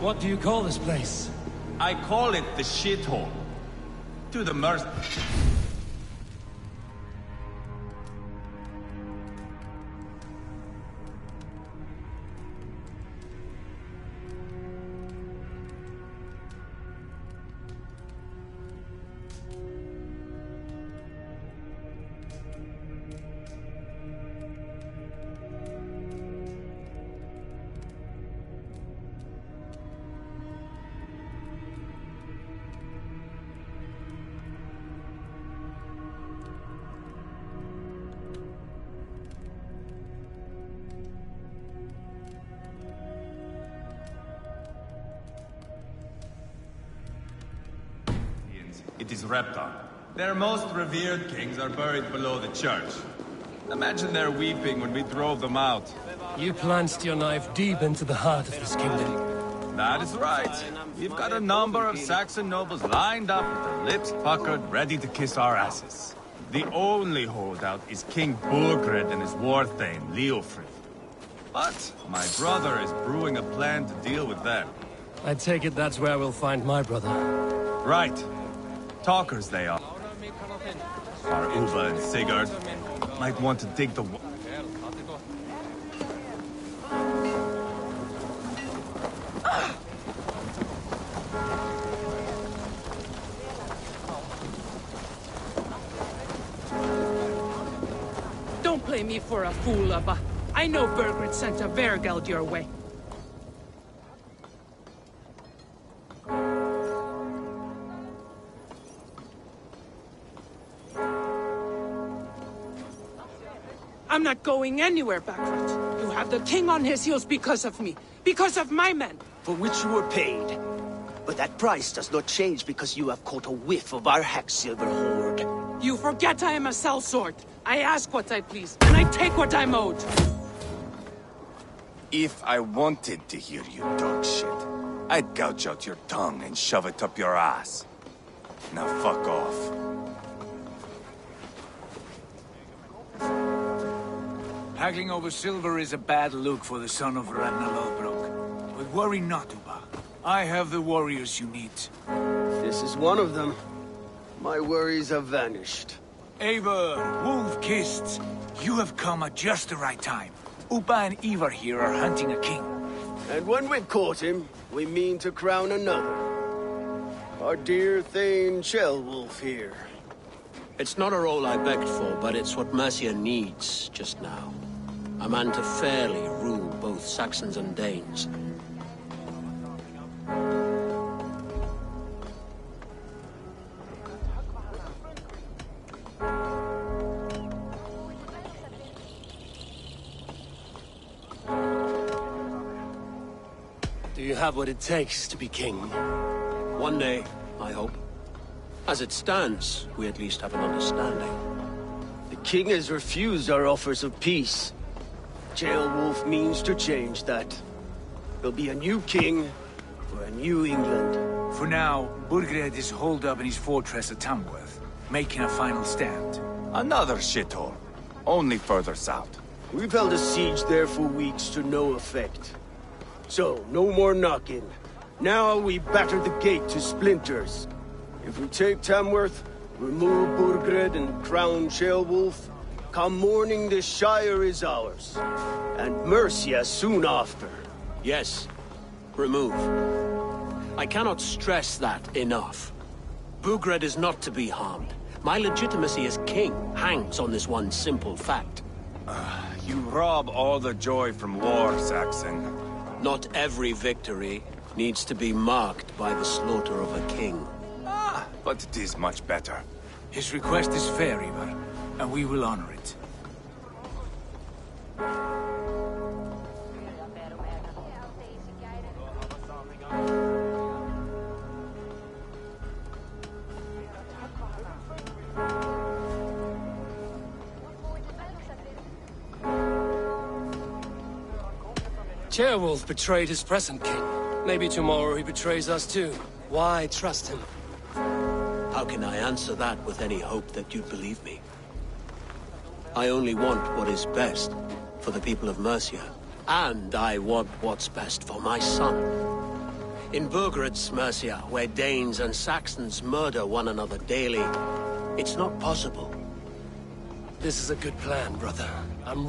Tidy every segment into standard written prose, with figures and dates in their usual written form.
What do you call this place? I call it the shithole. To the mercy. It is Reptar. Their most revered kings are buried below the church. Imagine their weeping when we drove them out. You plunged your knife deep into the heart of this kingdom. That is right. We've got a number of Saxon nobles lined up with their lips puckered, ready to kiss our asses. The only holdout is King Burgred and his war thane, Leofrid. But my brother is brewing a plan to deal with them. I take it that's where we'll find my brother. Right. Talkers they are. Our Uva and Sigurd might want to dig the... Don't play me for a fool, Abba. I know Burgred sent a Vergeld your way. I'm not going anywhere, Backward. You have the king on his heels because of me. Because of my men. For which you were paid. But that price does not change because you have caught a whiff of our Hacksilver hoard. You forget I am a sellsword. I ask what I please, and I take what I'm owed. If I wanted to hear you talk shit, I'd gouge out your tongue and shove it up your ass. Now fuck off. Haggling over silver is a bad look for the son of Ragnarok. But worry not, Uba. I have the warriors you need. This is one of them. My worries have vanished. Eivor, Wolf-Kissed, you have come at just the right time. Uba and Ivar here are hunting a king. And when we've caught him, we mean to crown another. Our dear Thane Shellwolf here. It's not a role I begged for, but it's what Mercia needs just now. A man to fairly rule both Saxons and Danes. Do you have what it takes to be king? One day, I hope. As it stands, we at least have an understanding. The king has refused our offers of peace. Shellwolf means to change that. There'll be a new king for a new England. For now, Burgred is holed up in his fortress at Tamworth, making a final stand. Another shithole. Only further south. We've held a siege there for weeks to no effect. So, no more knocking. Now we batter the gate to splinters. If we take Tamworth, remove Burgred and crown Shellwolf, come morning the Shire is ours. And Mercia soon after. Yes, remove. I cannot stress that enough. Burgred is not to be harmed. My legitimacy as king hangs on this one simple fact. You rob all the joy from war, Saxon. Not every victory needs to be marked by the slaughter of a king. But it is much better. His request is fair, Ivar, and we will honor it. Ceolwulf betrayed his present king. Maybe tomorrow he betrays us too. Why trust him? How can I answer that with any hope that you'd believe me? I only want what is best for the people of Mercia. And I want what's best for my son. In Burgred's Mercia, where Danes and Saxons murder one another daily, it's not possible. This is a good plan, brother. I'm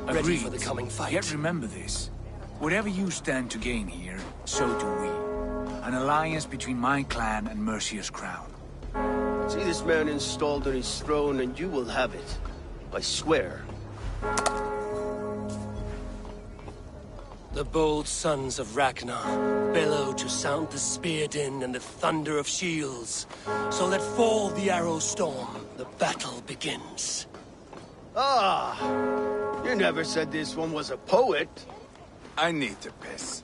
ready Agreed. for the coming fight. Yet remember this. Whatever you stand to gain here, so do we. An alliance between my clan and Mercia's crown. See this man installed on his throne and you will have it. I swear. The bold sons of Ragnar bellow to sound the spear din and the thunder of shields. So let fall the arrow storm. The battle begins. Ah! You never said this one was a poet. I need to piss.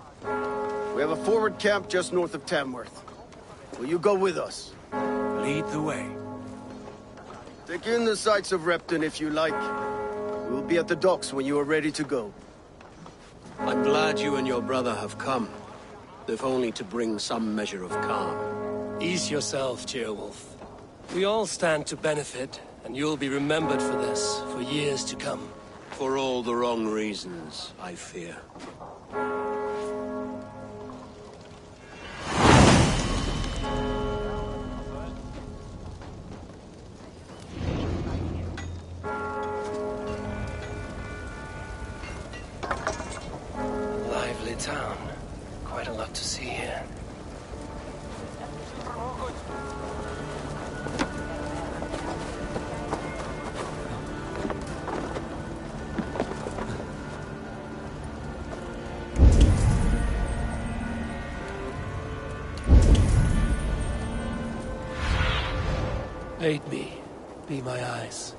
We have a forward camp just north of Tamworth. Will you go with us? Lead the way. Take in the sights of Repton if you like. We'll be at the docks when you are ready to go. I'm glad you and your brother have come, if only to bring some measure of calm. Ease yourself, Ceolwulf. We all stand to benefit, and you'll be remembered for this for years to come. For all the wrong reasons, I fear. Lively town. Quite a lot to see here. Aid me. Be my eyes.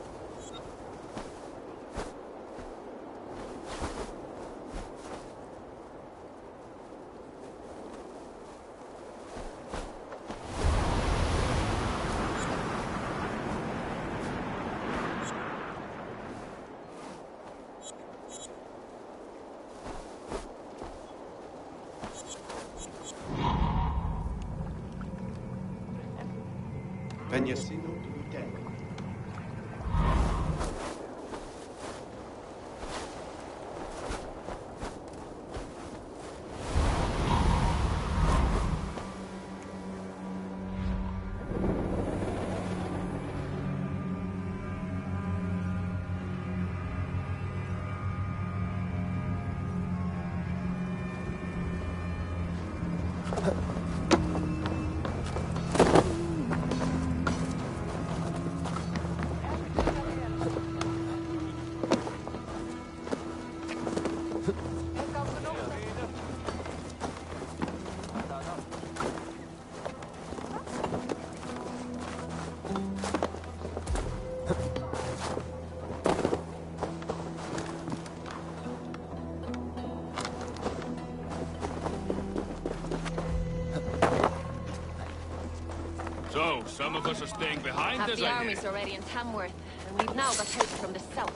So, some of us are staying behind, Half as the I hear. army's already in Tamworth, and we've now got help from the south.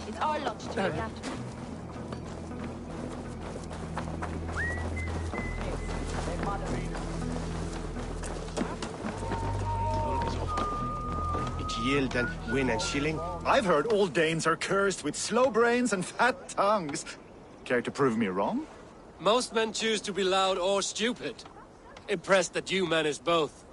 It's our lot to look after. It's yield and win and shilling. I've heard all Danes are cursed with slow brains and fat tongues. Care to prove me wrong? Most men choose to be loud or stupid. Impressed that you manage both.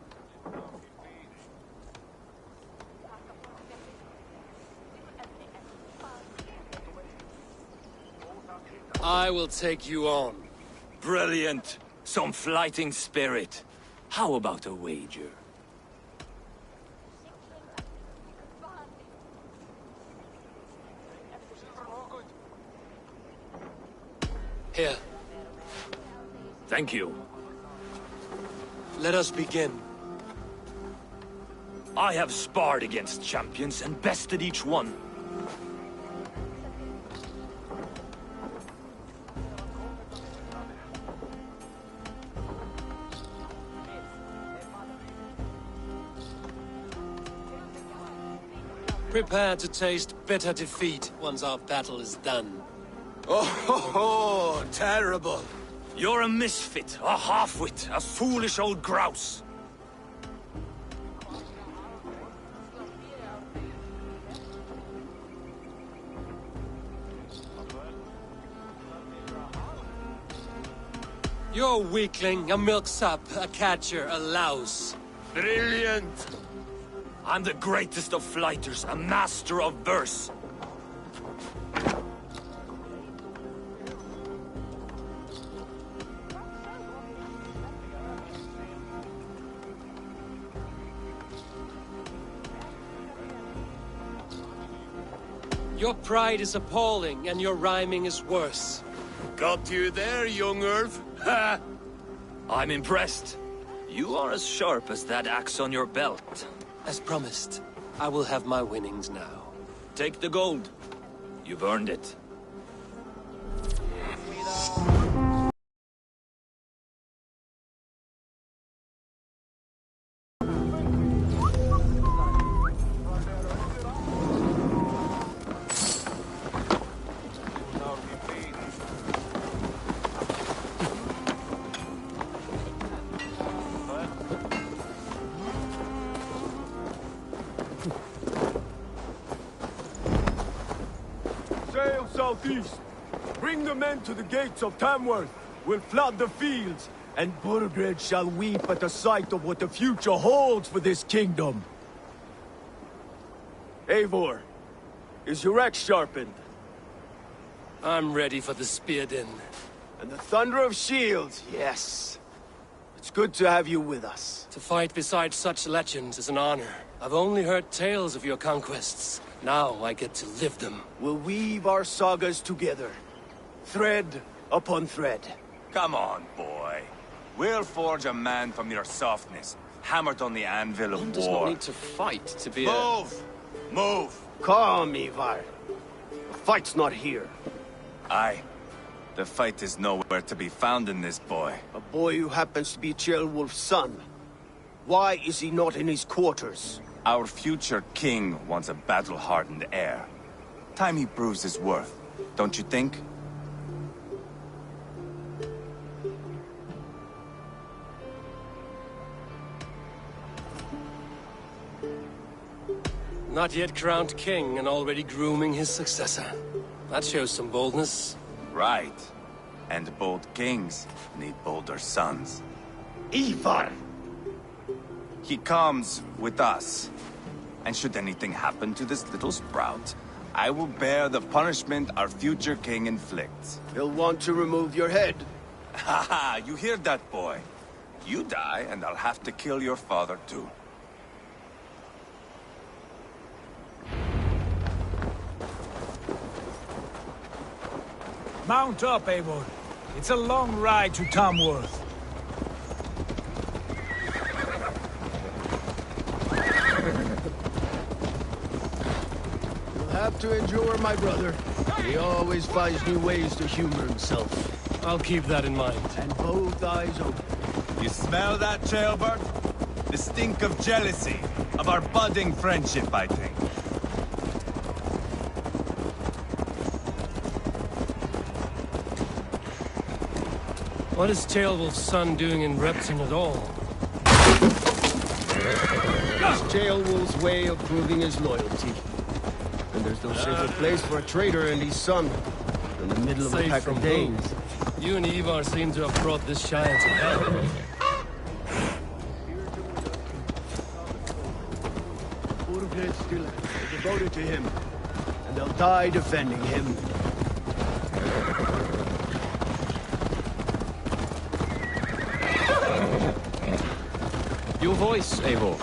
I will take you on. Brilliant. Some flighting spirit. How about a wager? Here, Thank you. let us begin. I have sparred against champions and bested each one. Prepare to taste bitter defeat once our battle is done. Oh, terrible. You're a misfit, a half-wit, a foolish old grouse. You're a weakling, a milksop, a catcher, a louse. Brilliant! I'm the greatest of flighters, a master of verse. Your pride is appalling, and your rhyming is worse. Got you there, young Irv. Ha! I'm impressed. You are as sharp as that axe on your belt. As promised, I will have my winnings now. Take the gold. You've earned it. Sail southeast. Bring the men to the gates of Tamworth. We'll flood the fields, and Burgred shall weep at the sight of what the future holds for this kingdom. Eivor, is your axe sharpened? I'm ready for the spear din. And the thunder of shields, yes. It's good to have you with us. To fight beside such legends is an honor. I've only heard tales of your conquests. Now I get to live them. We'll weave our sagas together. Thread upon thread. Come on, boy. We'll forge a man from your softness, hammered on the anvil of One war. does not need to fight to be Move! Move! Calm, Ivar. The fight's not here. Aye. The fight is nowhere to be found in this boy. A boy who happens to be Ceolwulf's son. Why is he not in his quarters? Our future king wants a battle-hardened heir. Time he proves his worth, don't you think? Not yet crowned king and already grooming his successor. That shows some boldness. Right. And bold kings need bolder sons. Ivar! He comes with us. And should anything happen to this little sprout, I will bear the punishment our future king inflicts. He'll want to remove your head. Haha, you hear that, boy? You die, and I'll have to kill your father, too. Mount up, Eivor. It's a long ride to Tamworth. You'll have to endure, my brother. He always finds new ways to humor himself. I'll keep that in mind. And both eyes open. You smell that, Jailbird? The stink of jealousy, of our budding friendship, I think. What is Ceolwulf's son doing in Repton at all? It's Ceolwulf's way of proving his loyalty. And there's no safer place for a traitor and his son than the middle of a Safe pack from of Danes. You and Ivar seem to have brought this Shire to hell. Burgred still are devoted to him, and they'll die defending him. Your voice, Eivor.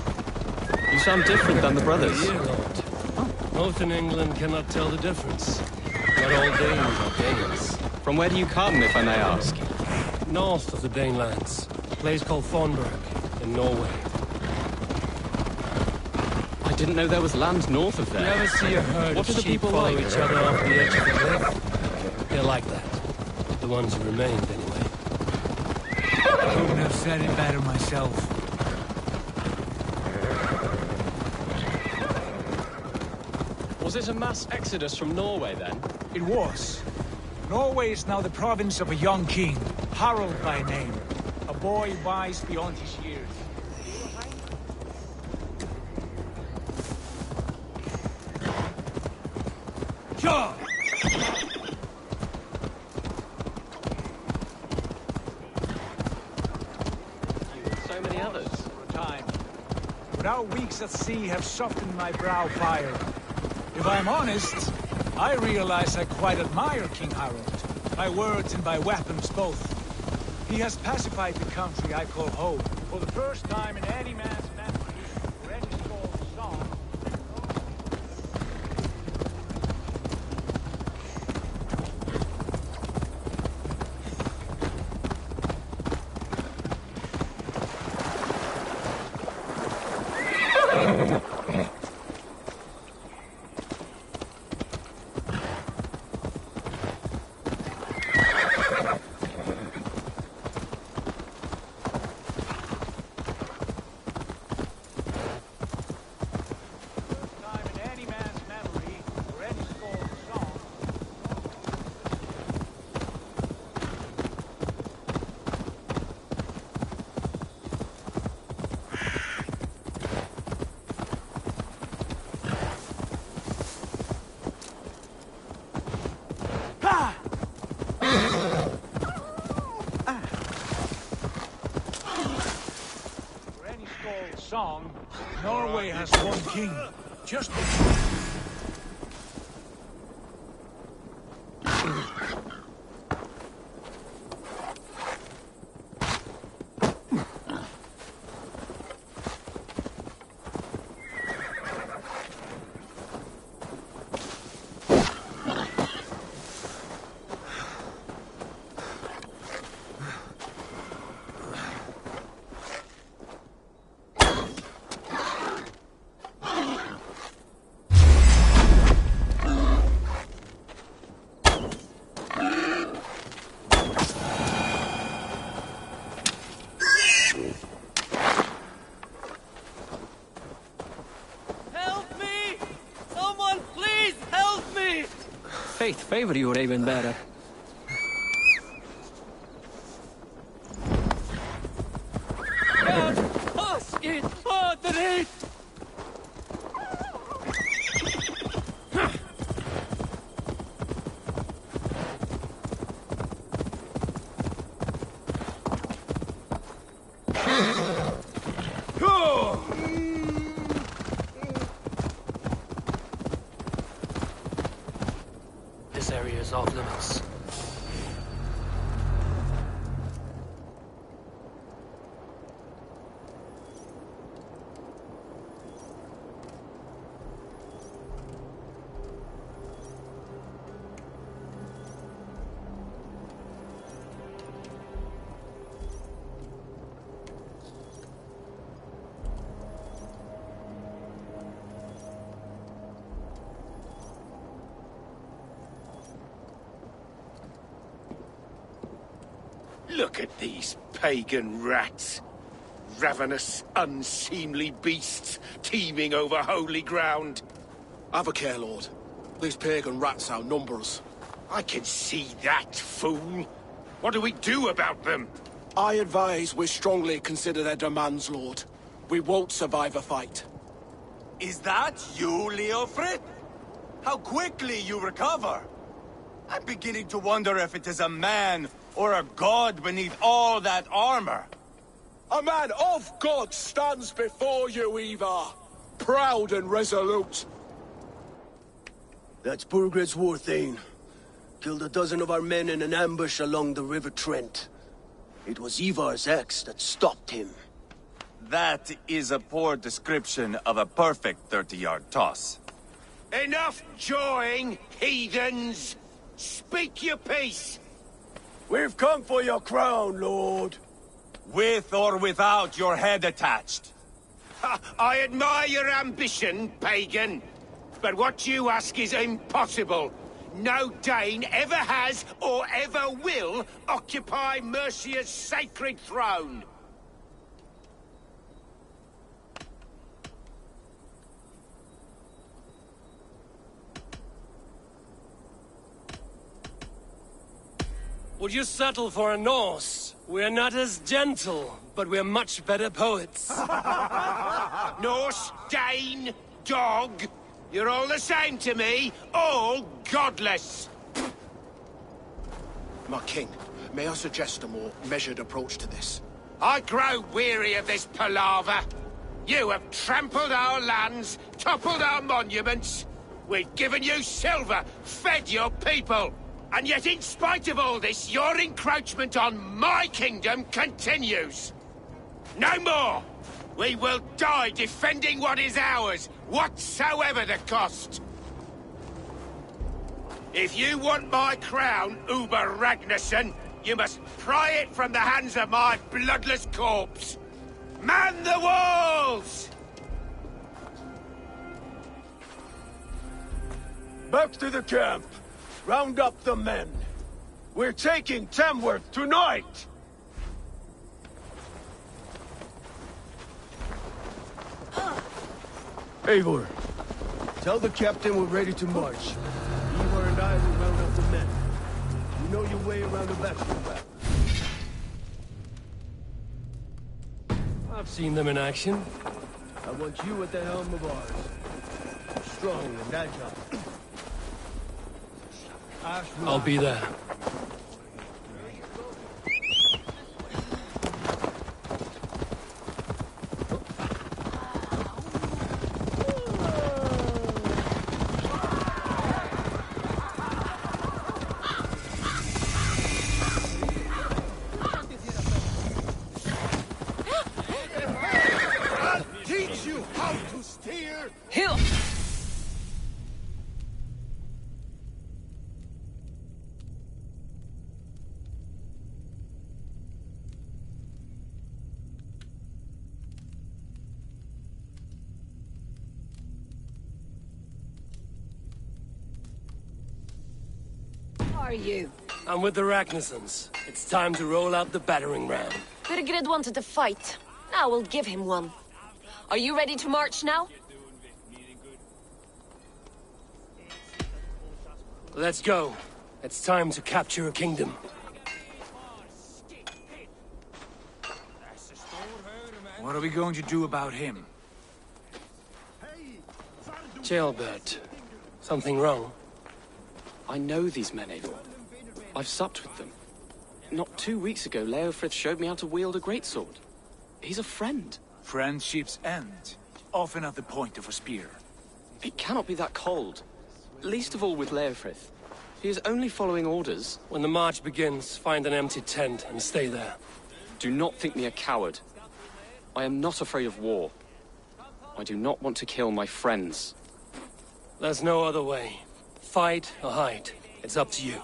You sound different than the brothers. Dear Lord. Most in England cannot tell the difference. Not all Danes are Danes. From where do you come, if I may ask? North of the Danelands. A place called Thornburg, in Norway. I didn't know there was land north of there. You ever see a herd What of are the sheep people follow like? each other off the edge of the cliff? They're like that. The ones who remained, anyway. Couldn't have said it better myself. Was it a mass exodus from Norway, then? It was. Norway is now the province of a young king, Harald by name. A boy wise beyond his years. Sure! but our weeks at sea have softened my brow fire. If I'm honest, I realize I quite admire King Harold, by words and by weapons both. He has pacified the country I call home, for the first time in any man's memory, or any soul's song. Song, Norway has one king. Just Fate favor you, Raven Bearer. This area is off limits. Look at these pagan rats. Ravenous, unseemly beasts teeming over holy ground. Have a care, Lord. These pagan rats outnumber us. I can see that, fool. What do we do about them? I advise we strongly consider their demands, Lord. We won't survive a fight. Is that you, Leofrid? How quickly you recover! I'm beginning to wonder if it is a man or a god beneath all that armor. A man of God stands before you, Ivar. Proud and resolute. That's Burgred's Warthane. Killed a dozen of our men in an ambush along the River Trent. It was Ivar's axe that stopped him. That is a poor description of a perfect 30-yard toss. Enough jawing, heathens! Speak your piece! We've come for your crown, Lord. With or without your head attached. I admire your ambition, pagan. But what you ask is impossible. No Dane ever has or ever will occupy Mercia's sacred throne. Would you settle for a Norse? We're not as gentle, but we're much better poets. Norse, Dane, dog. You're all the same to me. All godless. My king, may I suggest a more measured approach to this? I grow weary of this palaver. You have trampled our lands, toppled our monuments. We've given you silver, fed your people. And yet in spite of all this, your encroachment on my kingdom continues. No more! We will die defending what is ours, whatsoever the cost. If you want my crown, Uber Ragnarsson, you must pry it from the hands of my bloodless corpse. Man the walls! Back to the camp. Round up the men. We're taking Tamworth tonight! Eivor, tell the captain we're ready to march. Eivor and I will round up the men. You know your way around the battlefield. I've seen them in action. I want you at the helm of ours. Strong and agile. I'll be there. I'll teach you how to steer! Here! Are you? I'm with the Ragnarssons. It's time to roll out the battering ram. Birgred wanted to fight. Now we'll give him one. Are you ready to march now? Let's go. It's time to capture a kingdom. What are we going to do about him? Jailbird. Something wrong? I know these men, Eivor. I've supped with them. Not 2 weeks ago, Leofrith showed me how to wield a greatsword. He's a friend. Friendships end, often at the point of a spear. It cannot be that cold. Least of all with Leofrith. He is only following orders. When the march begins, find an empty tent and stay there. Do not think me a coward. I am not afraid of war. I do not want to kill my friends. There's no other way. Fight or hide. It's up to you.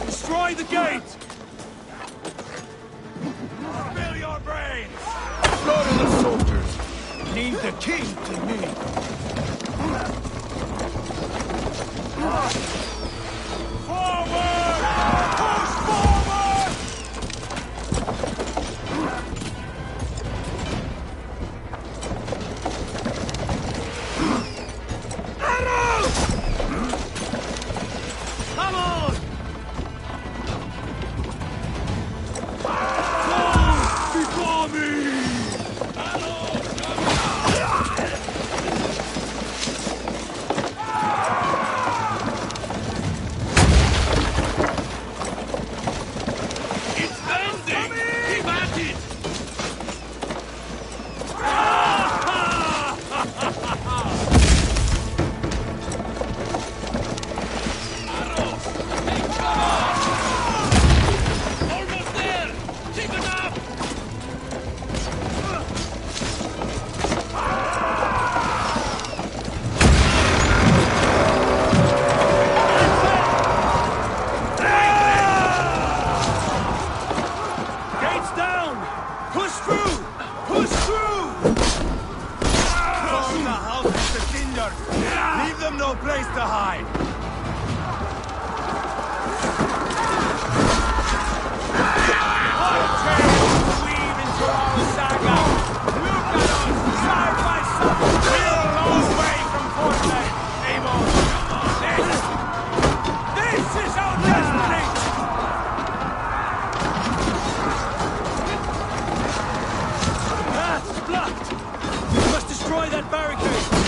Destroy the gate! Spill your brains! Slaughter the soldiers! Leave the king to me! Forward! Push forward! Arrows! Come on! Before me! them no place to hide! What a tale to weave into our saga! Look at us, side by side! We're a long way from Portland, Amos! This is our destiny! Path's blocked! We must destroy that barricade!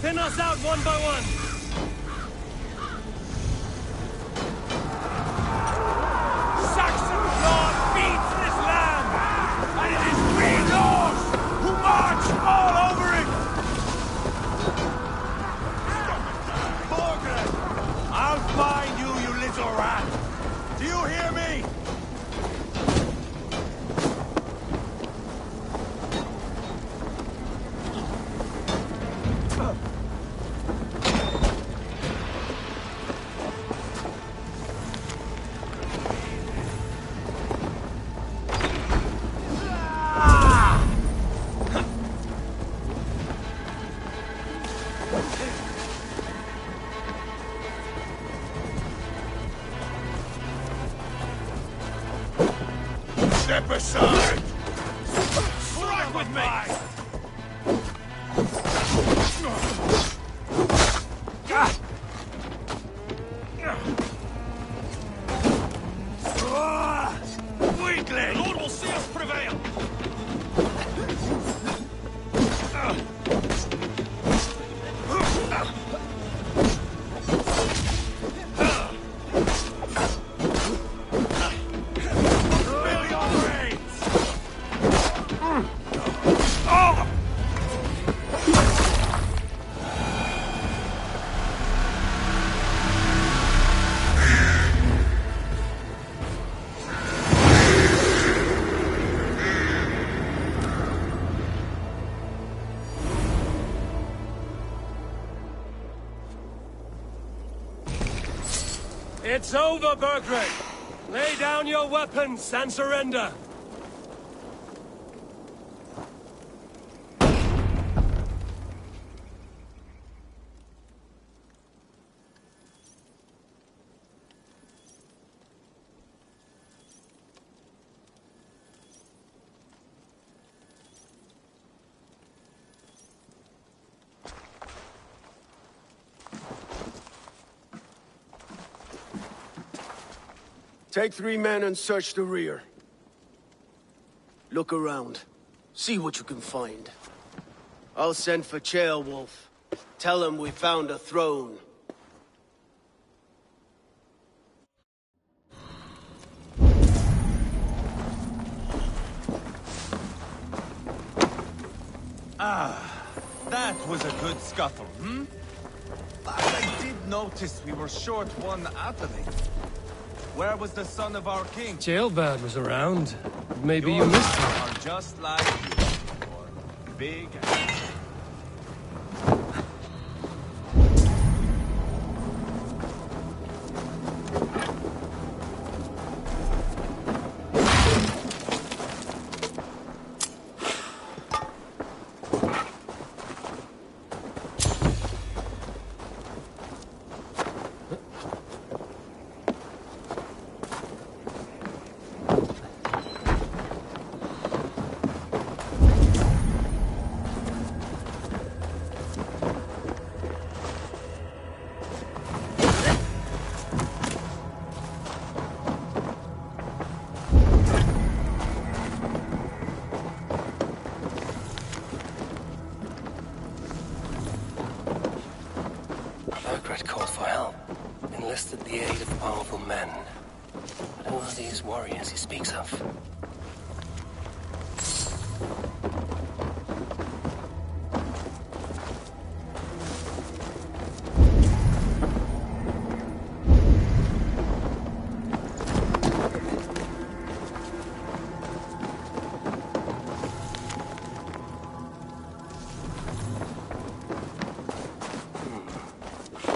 Thin us out one by one! Saxon blood feeds this land! And it is we Lords who march all over it! Borgred! I'll find you, you little rat! Do you hear me? Step aside! Strike with me! Weakling! Lord will see us prevail! It's over, Burgred! Lay down your weapons and surrender! Take 3 men and search the rear. Look around. See what you can find. I'll send for Ceolwulf. Tell him we found a throne. That was a good scuffle, But I did notice we were short one athlete. Where was the son of our king? Jailbird was around. Maybe Your you missed him. are just like you. Big and... Called for help, enlisted the aid of powerful men. But who are these warriors he speaks of?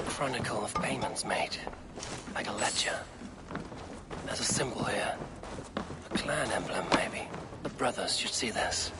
Chronicle of payments made, like a ledger. There's a symbol here. A clan emblem, maybe. The brothers should see this.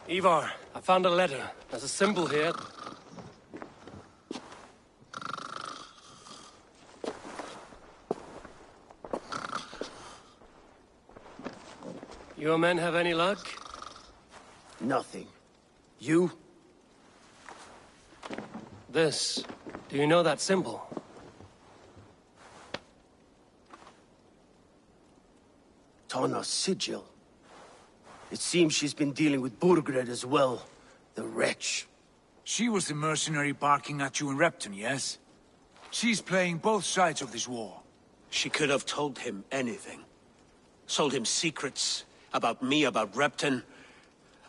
Ivar, I found a letter. There's a symbol here. Your men have any luck? Nothing. You? This. Do you know that symbol? Tana's sigil. It seems she's been dealing with Burgred as well. The wretch. She was the mercenary barking at you in Repton, yes? She's playing both sides of this war. She could have told him anything. Sold him secrets about me, about Repton,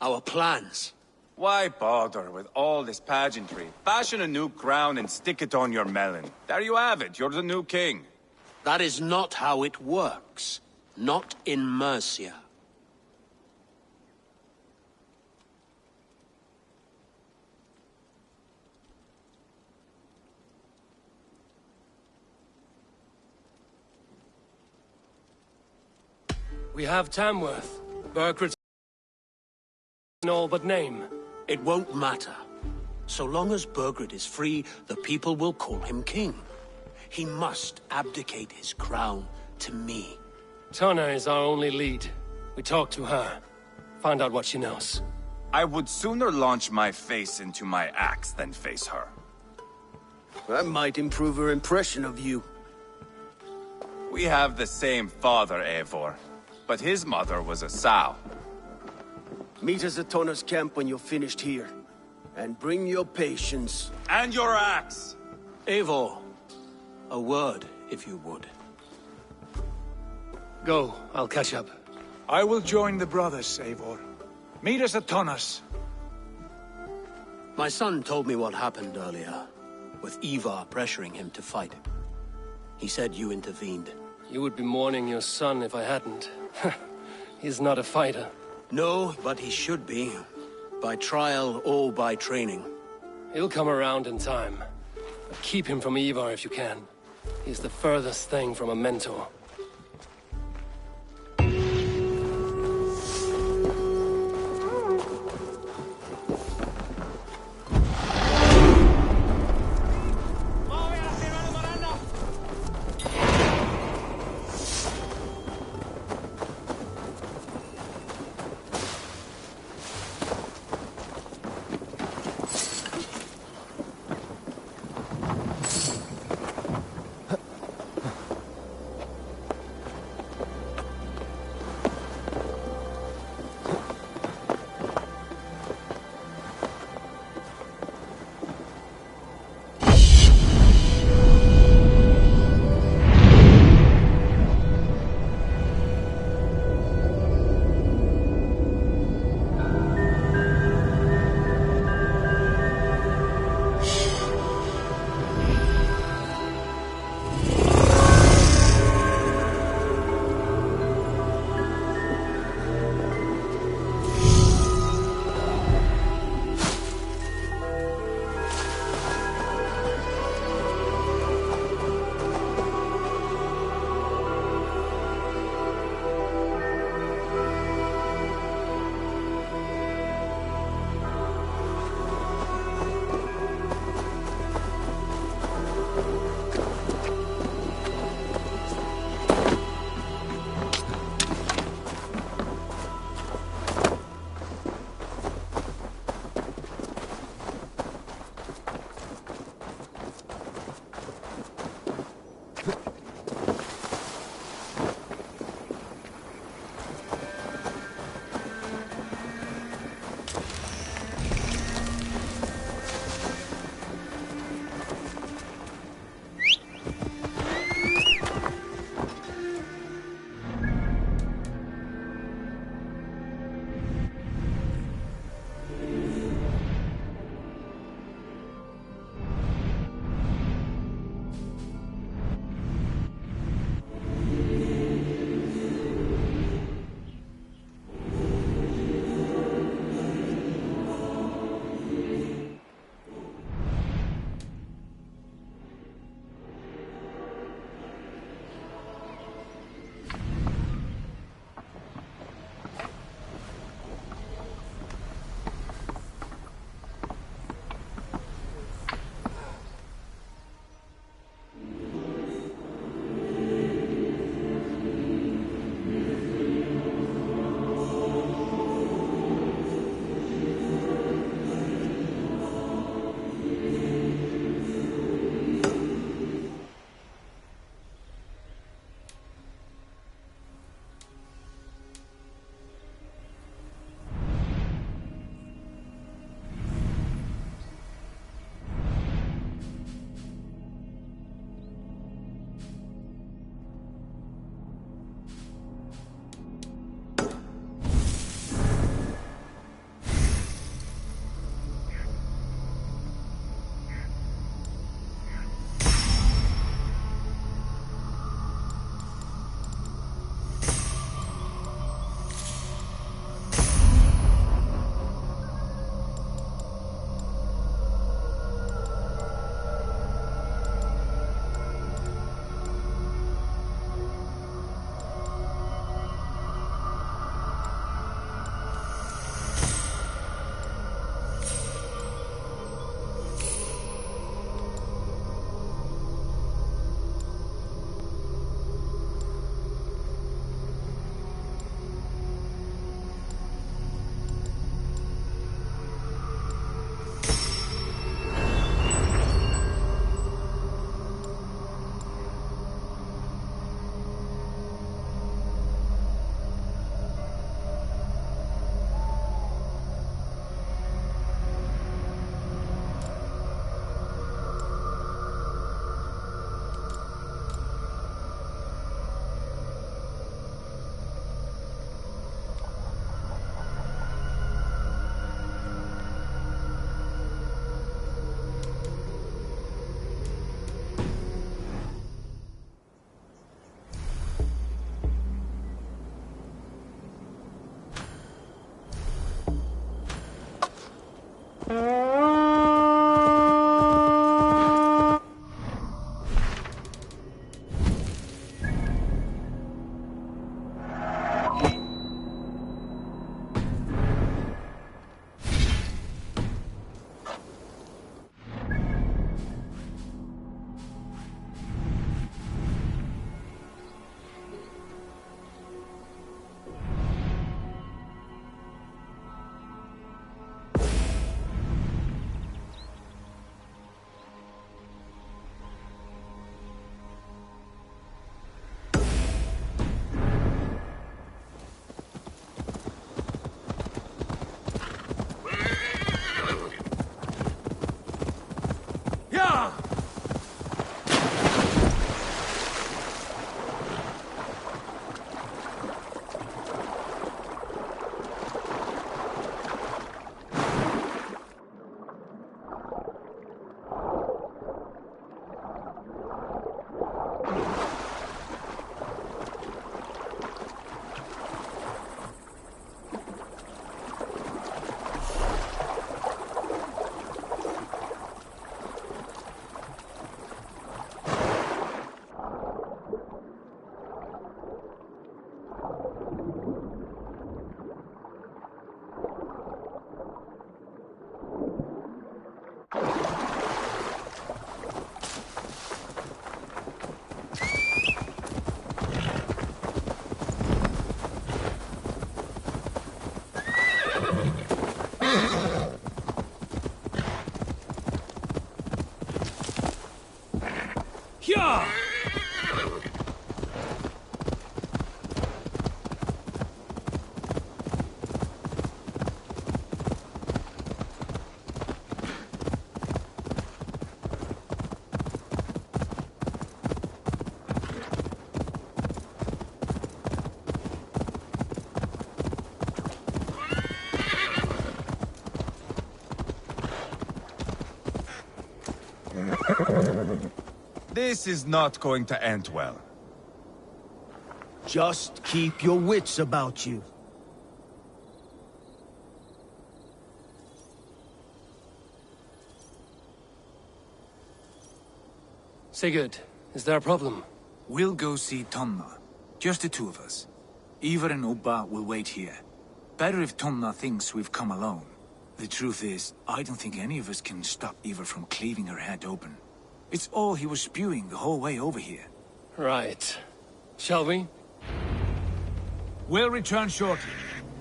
our plans. Why bother with all this pageantry? Fashion a new crown and stick it on your melon. There you have it, you're the new king. That is not how it works. Not in Mercia. We have Tamworth. Burgred's in all but name. It won't matter. So long as Burgred is free, the people will call him king. He must abdicate his crown to me. Tana is our only lead. We talk to her. Find out what she knows. I would sooner launch my face into my axe than face her. That might improve her impression of you. We have the same father, Eivor. But his mother was a sow. Meet us at Tana's camp when you're finished here. And bring your patience. And your axe! Eivor, a word, if you would. Go, I'll catch up. I will join the brothers, Eivor. Meet us at Tana's. My son told me what happened earlier, with Ivar pressuring him to fight. He said you intervened. You would be mourning your son if I hadn't. He's not a fighter. No, but he should be. By trial or by training. He'll come around in time. But keep him from Ivar if you can. He's the furthest thing from a mentor. This is not going to end well. Just keep your wits about you. Sigurd, is there a problem? We'll go see Tonna. Just the two of us. Ivar and Ubba will wait here. Better if Tonna thinks we've come alone. The truth is, I don't think any of us can stop Ivar from cleaving her head open. It's all he was spewing the whole way over here. Right. Shall we? We'll return shortly.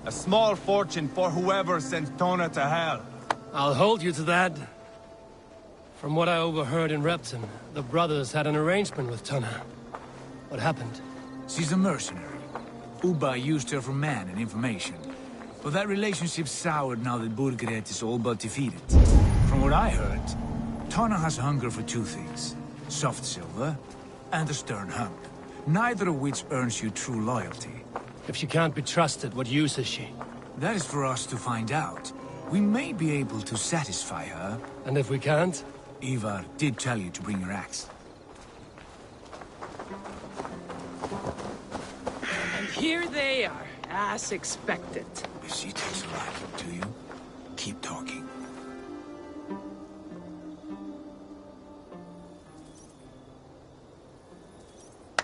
A small fortune for whoever sent Tonna to hell. I'll hold you to that. From what I overheard in Repton, the brothers had an arrangement with Tonna. What happened? She's a mercenary. Ubba used her for man and information. But that relationship soured now that Burgred is all but defeated. From what I heard, Tonna has hunger for two things. Soft silver and a stern hump. Neither of which earns you true loyalty. If she can't be trusted, what use is she? That is for us to find out. We may be able to satisfy her. And if we can't? Ivar did tell you to bring your axe. And here they are, as expected. If she takes a liking to you, keep talking.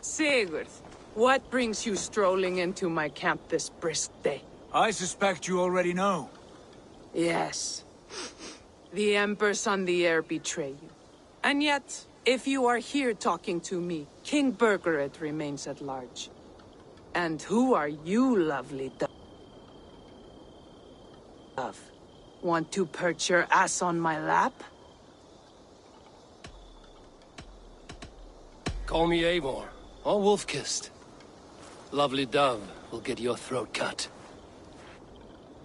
Sigurd, what brings you strolling into my camp this brisk day? I suspect you already know. Yes. The Embers on the air betray you. And yet, if you are here talking to me, King Burgred remains at large. And who are you, lovely dove? Want to perch your ass on my lap? Call me Eivor, or Wolf-Kissed. Lovely dove will get your throat cut.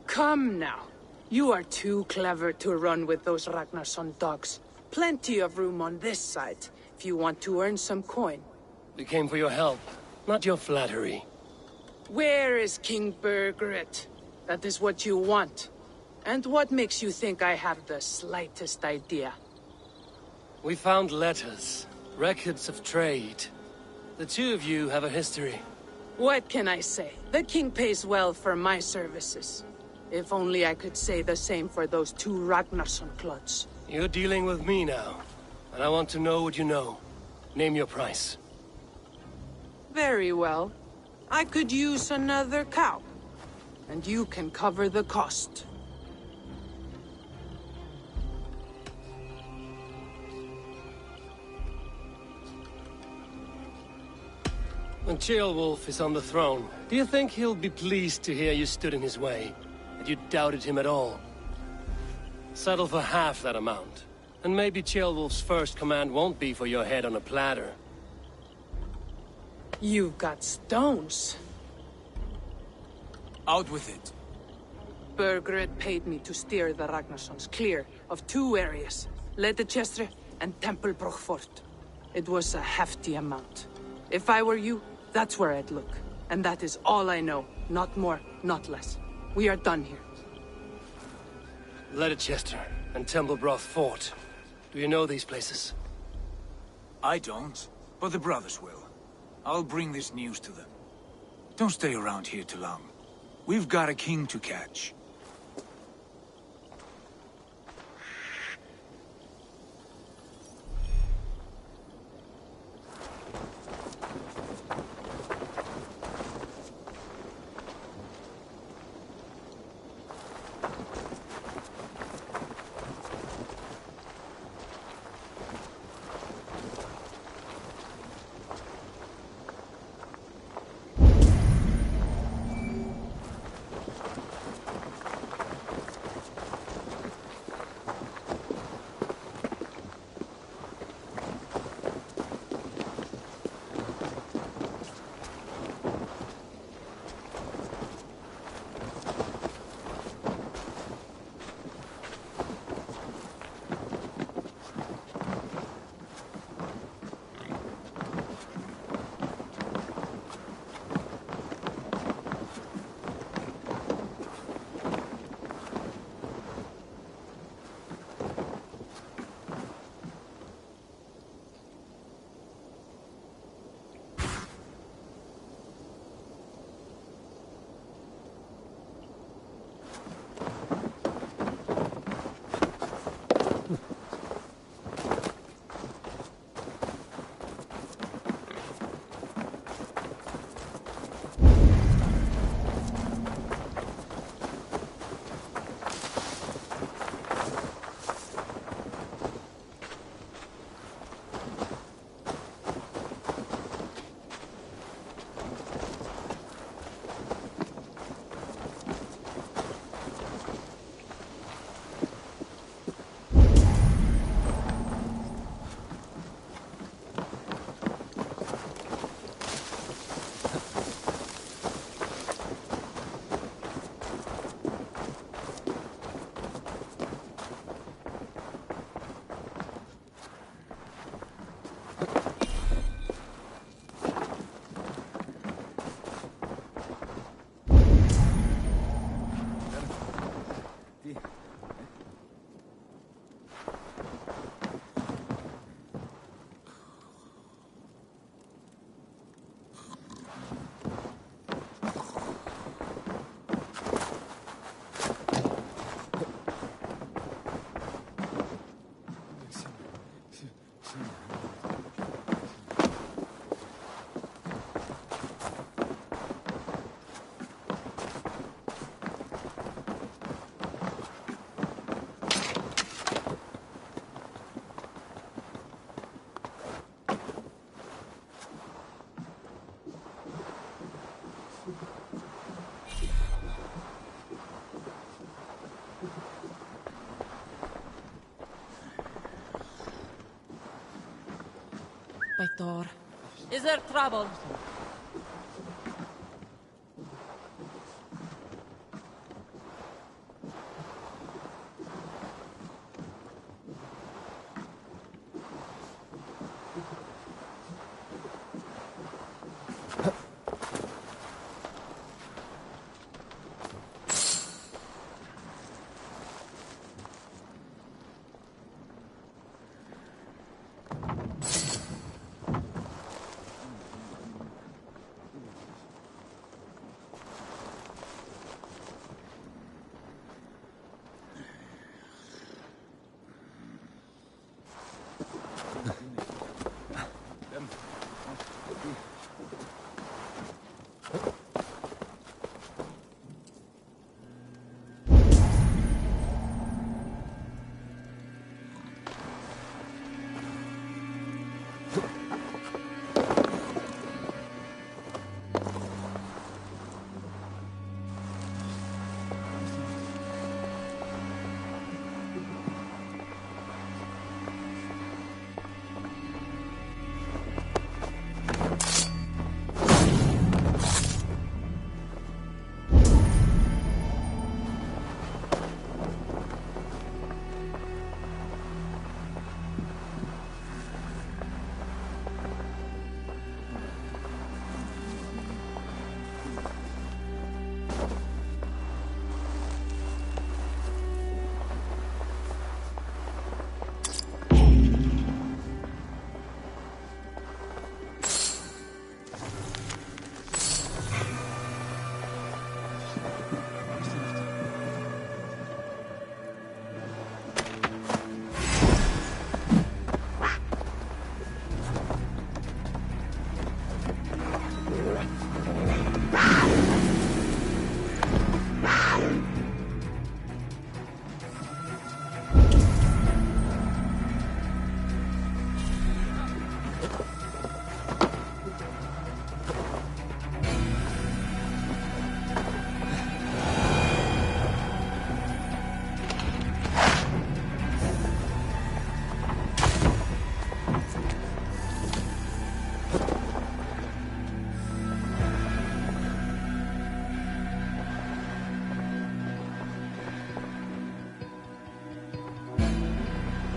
Come now. You are too clever to run with those Ragnarsson dogs. Plenty of room on this side, if you want to earn some coin. We came for your help, not your flattery. Where is King Burgred? That is what you want. And what makes you think I have the slightest idea? We found letters, records of trade. The two of you have a history. What can I say? The king pays well for my services. If only I could say the same for those two Ragnarsson clods. You're dealing with me now, and I want to know what you know. Name your price. Very well. I could use another cow. And you can cover the cost. When Ceolwulf is on the throne, do you think he'll be pleased to hear you stood in his way? That you doubted him at all? Settle for half that amount. And maybe Ceolwulf's first command won't be for your head on a platter. You've got stones. Out with it. Burgred paid me to steer the Ragnarssons clear of two areas. Leitechestre and Tempelbroch Fort. It was a hefty amount. If I were you, that's where I'd look. And that is all I know. Not more, not less. We are done here. Leitechestre and Tempelbroch Fort. Do you know these places? I don't, but the brothers will. I'll bring this news to them. Don't stay around here too long. We've got a king to catch. By Thor. Is there trouble?